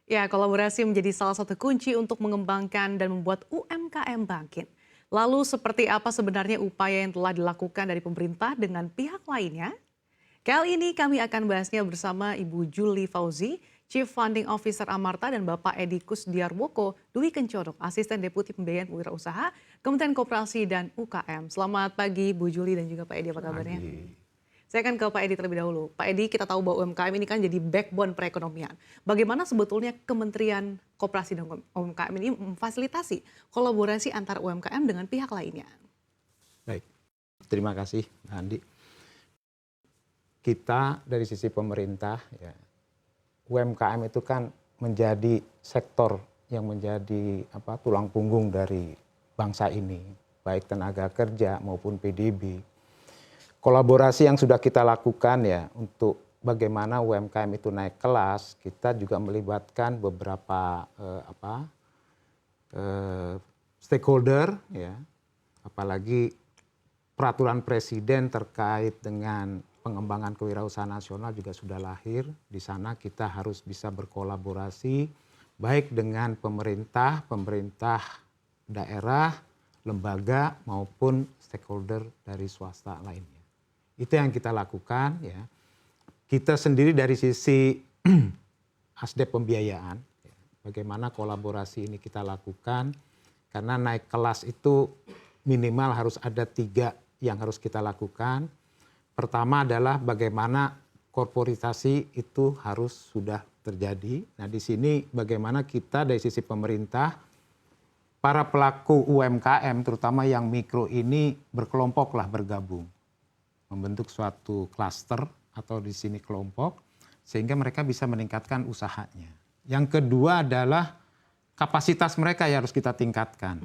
Ya, kolaborasi menjadi salah satu kunci untuk mengembangkan dan membuat UMKM bangkit. Lalu seperti apa sebenarnya upaya yang telah dilakukan dari pemerintah dengan pihak lainnya? Kali ini kami akan bahasnya bersama Ibu Juli Fauzi, Chief Funding Officer Amarta, dan Bapak Edi Kusdiarmoko Dwi Kencodok, Asisten Deputi Pembiayaan Wirausaha, Kementerian Koperasi dan UKM. Selamat pagi Bu Juli dan juga Pak Edi, apa kabarnya? Pagi. Saya akan ke Pak Edi terlebih dahulu. Pak Edi, kita tahu bahwa UMKM ini kan jadi backbone perekonomian. Bagaimana sebetulnya Kementerian Koperasi dan UMKM ini memfasilitasi kolaborasi antara UMKM dengan pihak lainnya? Baik, terima kasih Andi. Kita dari sisi pemerintah, ya, UMKM itu kan menjadi sektor yang menjadi tulang punggung dari bangsa ini, baik tenaga kerja maupun PDB. Kolaborasi yang sudah kita lakukan ya untuk bagaimana UMKM itu naik kelas, kita juga melibatkan beberapa stakeholder, ya, apalagi peraturan presiden terkait dengan pengembangan kewirausahaan nasional juga sudah lahir. Di sana kita harus bisa berkolaborasi baik dengan pemerintah daerah, lembaga maupun stakeholder dari swasta lainnya. Itu yang kita lakukan, ya. Kita sendiri dari sisi asdep pembiayaan, ya, bagaimana kolaborasi ini kita lakukan, karena naik kelas itu minimal harus ada 3 yang harus kita lakukan. Pertama adalah bagaimana korporisasi itu harus sudah terjadi. Nah, di sini bagaimana kita dari sisi pemerintah, para pelaku UMKM terutama yang mikro ini berkelompoklah bergabung, membentuk suatu klaster atau di sini kelompok sehingga mereka bisa meningkatkan usahanya. Yang kedua adalah kapasitas mereka yang harus kita tingkatkan,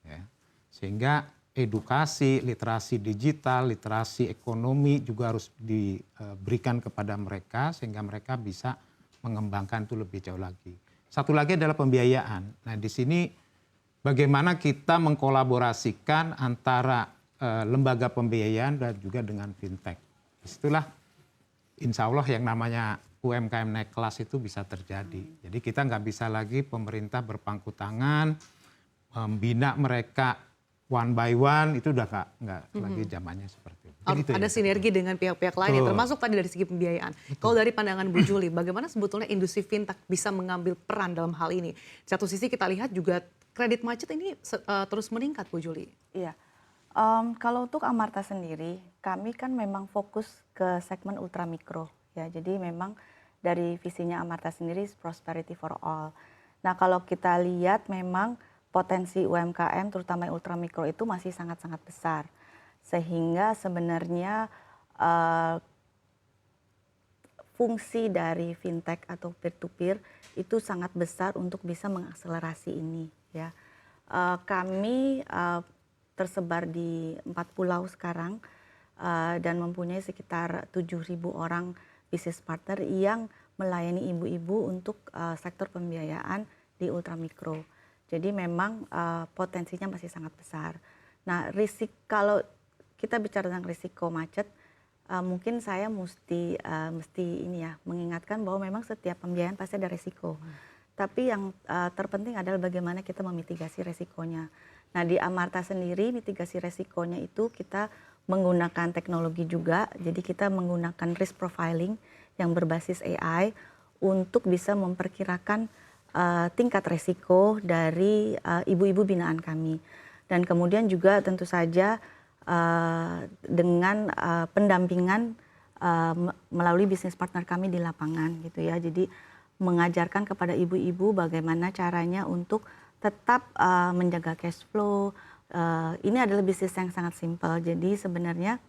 ya. Sehingga edukasi, literasi digital, literasi ekonomi juga harus diberikan kepada mereka sehingga mereka bisa mengembangkan itu lebih jauh lagi. Satu lagi adalah pembiayaan. Nah, di sini bagaimana kita mengkolaborasikan antara lembaga pembiayaan dan juga dengan fintech. Disitulah insya Allah yang namanya UMKM naik kelas itu bisa terjadi. Jadi kita nggak bisa lagi pemerintah berpangku tangan, membina mereka one by one, itu udah nggak lagi zamannya seperti itu. Harus ada sinergi dengan pihak-pihak lain, ya, termasuk tadi dari segi pembiayaan. Kalau dari pandangan Bu Juli, bagaimana sebetulnya industri fintech bisa mengambil peran dalam hal ini? Di satu sisi kita lihat juga kredit macet ini terus meningkat, Bu Juli. Iya. Kalau untuk Amarta sendiri, kami kan memang fokus ke segmen ultramikro, ya. Jadi memang dari visinya Amarta sendiri prosperity for all. Nah, kalau kita lihat memang potensi UMKM terutama yang ultramikro itu masih sangat-sangat besar. Sehingga sebenarnya fungsi dari fintech atau peer to peer itu sangat besar untuk bisa mengakselerasi ini, ya. Kami tersebar di 4 pulau sekarang dan mempunyai sekitar 7.000 orang business partner yang melayani ibu-ibu untuk sektor pembiayaan di ultramikro. Jadi memang potensinya masih sangat besar. Nah, kalau kita bicara tentang risiko macet, mungkin saya mesti ini ya mengingatkan bahwa memang setiap pembiayaan pasti ada risiko. Tapi yang terpenting adalah bagaimana kita memitigasi risikonya. Nah, di Amarta sendiri mitigasi risikonya itu kita menggunakan teknologi juga. Jadi kita menggunakan risk profiling yang berbasis AI untuk bisa memperkirakan tingkat risiko dari ibu-ibu binaan kami. Dan kemudian juga tentu saja dengan pendampingan melalui bisnis partner kami di lapangan gitu ya. Jadi mengajarkan kepada ibu-ibu bagaimana caranya untuk tetap menjaga cash flow. Ini adalah bisnis yang sangat simpel. Jadi sebenarnya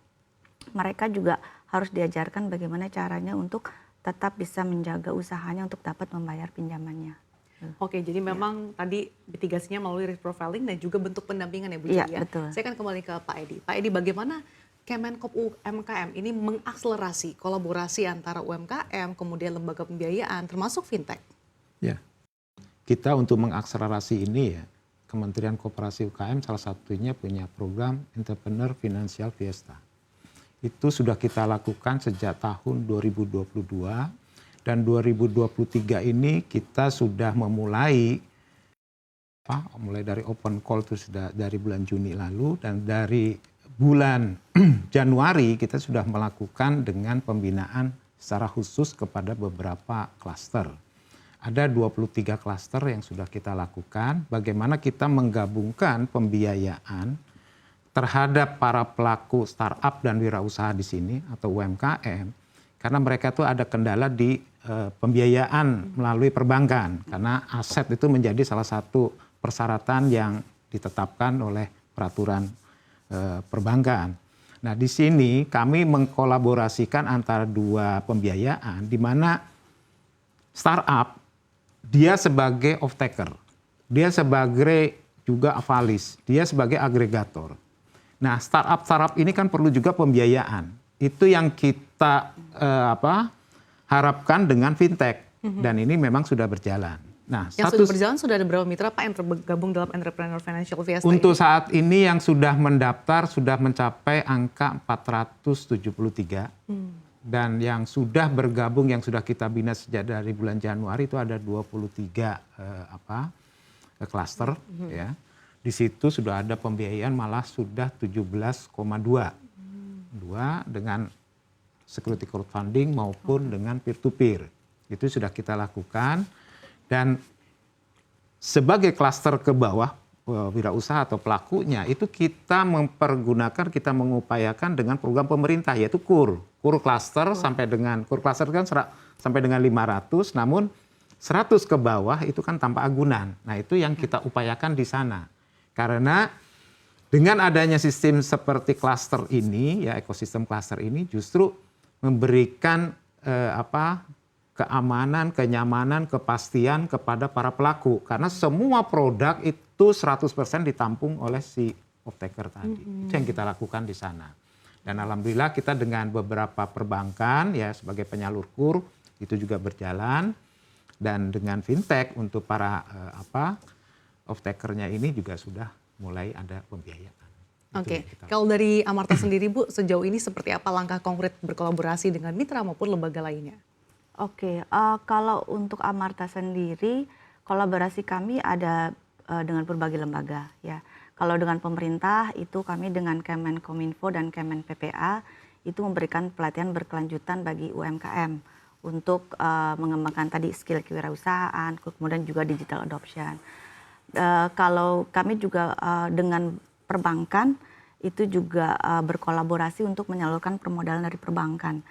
mereka juga harus diajarkan bagaimana caranya untuk tetap bisa menjaga usahanya untuk dapat membayar pinjamannya. Oke, jadi memang tadi mitigasinya melalui risk profiling dan juga bentuk pendampingan ya Bu Iya, Juli, ya. betul. Saya akan kembali ke Pak Edi. Pak Edi, bagaimana Kemenkop UMKM ini mengakselerasi kolaborasi antara UMKM, kemudian lembaga pembiayaan, termasuk fintech? Ya, kita untuk mengakselerasi ini ya, Kementerian Koperasi UKM salah satunya punya program Entrepreneur Financial Fiesta. Itu sudah kita lakukan sejak tahun 2022 Dan 2023 ini kita sudah mulai dari open call itu sudah dari bulan Juni lalu, dan dari bulan Januari kita sudah melakukan dengan pembinaan secara khusus kepada beberapa klaster. Ada 23 klaster yang sudah kita lakukan, bagaimana kita menggabungkan pembiayaan terhadap para pelaku startup dan wirausaha di sini atau UMKM, karena mereka tuh ada kendala di pembiayaan melalui perbankan, karena aset itu menjadi salah satu persyaratan yang ditetapkan oleh peraturan perbankan. Nah, di sini kami mengkolaborasikan antara dua pembiayaan, di mana startup dia sebagai off-taker, dia sebagai juga avalis, dia sebagai agregator. Nah, startup ini kan perlu juga pembiayaan. Itu yang kita harapkan dengan fintech, dan ini memang sudah berjalan. Nah, yang sudah berjalan sudah ada berapa mitra Pak yang tergabung dalam Entrepreneur Financial Fiesta untuk ini? saat ini yang sudah mendaftar sudah mencapai angka 473. Dan yang sudah bergabung, yang sudah kita bina sejak dari bulan Januari itu ada 23 klaster. Ya. Di situ sudah ada pembiayaan malah sudah 17,2. Dengan security crowdfunding maupun dengan peer-to-peer. Itu sudah kita lakukan. Dan sebagai klaster ke bawah, wirausaha atau pelakunya, itu kita mengupayakan dengan program pemerintah, yaitu KUR klaster sampai dengan, KUR klaster kan sampai dengan 500, namun 100 ke bawah itu kan tanpa agunan. Nah, itu yang kita upayakan di sana. Karena dengan adanya sistem seperti klaster ini, ya ekosistem klaster ini justru memberikan keamanan, kenyamanan, kepastian kepada para pelaku. Karena semua produk itu 100% ditampung oleh si off-taker tadi. Itu yang kita lakukan di sana. Dan alhamdulillah kita dengan beberapa perbankan ya sebagai penyalur KUR itu juga berjalan. Dan dengan fintech untuk para off-takernya ini juga sudah mulai ada pembiayaan. Oke, kalau dari Amarta sendiri Bu, sejauh ini seperti apa langkah konkret berkolaborasi dengan mitra maupun lembaga lainnya? Oke, kalau untuk Amarta sendiri, kolaborasi kami ada dengan berbagai lembaga ya. Kalau dengan pemerintah itu kami dengan Kemenkominfo dan Kemen PPA itu memberikan pelatihan berkelanjutan bagi UMKM untuk mengembangkan tadi skill kewirausahaan, kemudian juga digital adoption. Kalau kami juga dengan perbankan itu juga berkolaborasi untuk menyalurkan permodalan dari perbankan.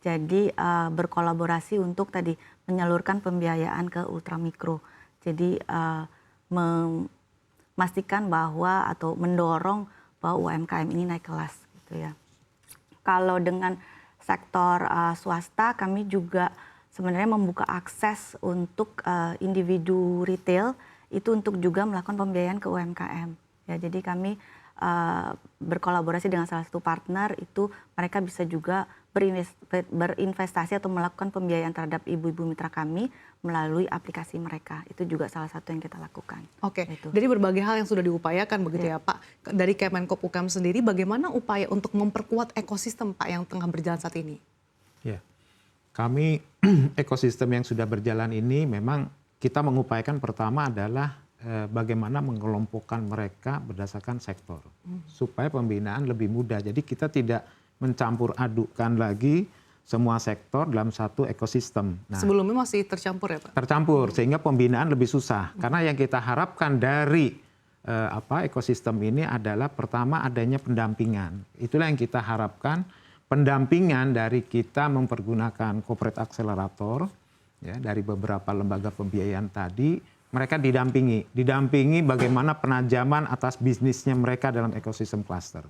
Jadi berkolaborasi untuk tadi menyalurkan pembiayaan ke ultramikro. Jadi memastikan bahwa atau mendorong bahwa UMKM ini naik kelas gitu ya. Kalau dengan sektor swasta kami juga sebenarnya membuka akses untuk individu retail itu untuk juga melakukan pembiayaan ke UMKM. Ya, jadi kami berkolaborasi dengan salah satu partner itu mereka bisa juga berinvestasi atau melakukan pembiayaan terhadap ibu-ibu mitra kami melalui aplikasi mereka. Itu juga salah satu yang kita lakukan. Oke, gitu. Dari berbagai hal yang sudah diupayakan begitu ya Pak. Dari Kemenkop UKM sendiri bagaimana upaya untuk memperkuat ekosistem Pak yang tengah berjalan saat ini? Ya, kami ekosistem yang sudah berjalan ini memang kita mengupayakan pertama adalah bagaimana mengelompokkan mereka berdasarkan sektor. Supaya pembinaan lebih mudah. Jadi kita tidak mencampur adukkan lagi semua sektor dalam satu ekosistem. Nah, sebelumnya masih tercampur ya Pak? Tercampur, sehingga pembinaan lebih susah. Karena yang kita harapkan dari ekosistem ini adalah pertama adanya pendampingan. Itulah yang kita harapkan, pendampingan dari kita mempergunakan corporate accelerator, ya, dari beberapa lembaga pembiayaan tadi, mereka didampingi bagaimana penajaman atas bisnisnya mereka dalam ekosistem cluster.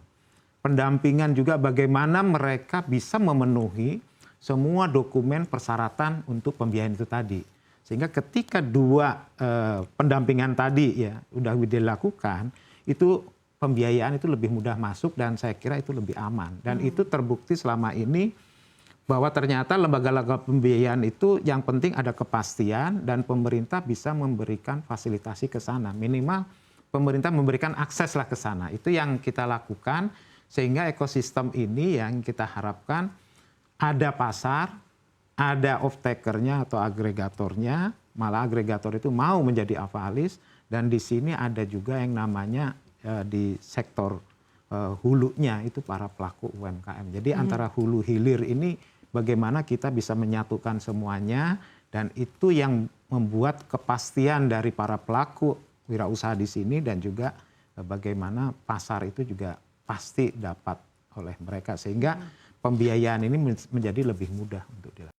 Pendampingan juga bagaimana mereka bisa memenuhi semua dokumen persyaratan untuk pembiayaan itu tadi. Sehingga ketika dua pendampingan tadi ya udah dilakukan, itu pembiayaan itu lebih mudah masuk dan saya kira itu lebih aman. Dan itu terbukti selama ini bahwa ternyata lembaga-lembaga pembiayaan itu yang penting ada kepastian dan pemerintah bisa memberikan fasilitasi ke sana. Minimal pemerintah memberikan akses lah ke sana. Itu yang kita lakukan sehingga ekosistem ini yang kita harapkan ada pasar, ada off-takernya atau agregatornya, malah agregator itu mau menjadi avalis, dan di sini ada juga yang namanya di sektor hulunya itu para pelaku UMKM. Jadi antara hulu hilir ini bagaimana kita bisa menyatukan semuanya, dan itu yang membuat kepastian dari para pelaku wirausaha di sini, dan juga bagaimana pasar itu juga pasti dapat oleh mereka, sehingga pembiayaan ini menjadi lebih mudah untuk dilakukan.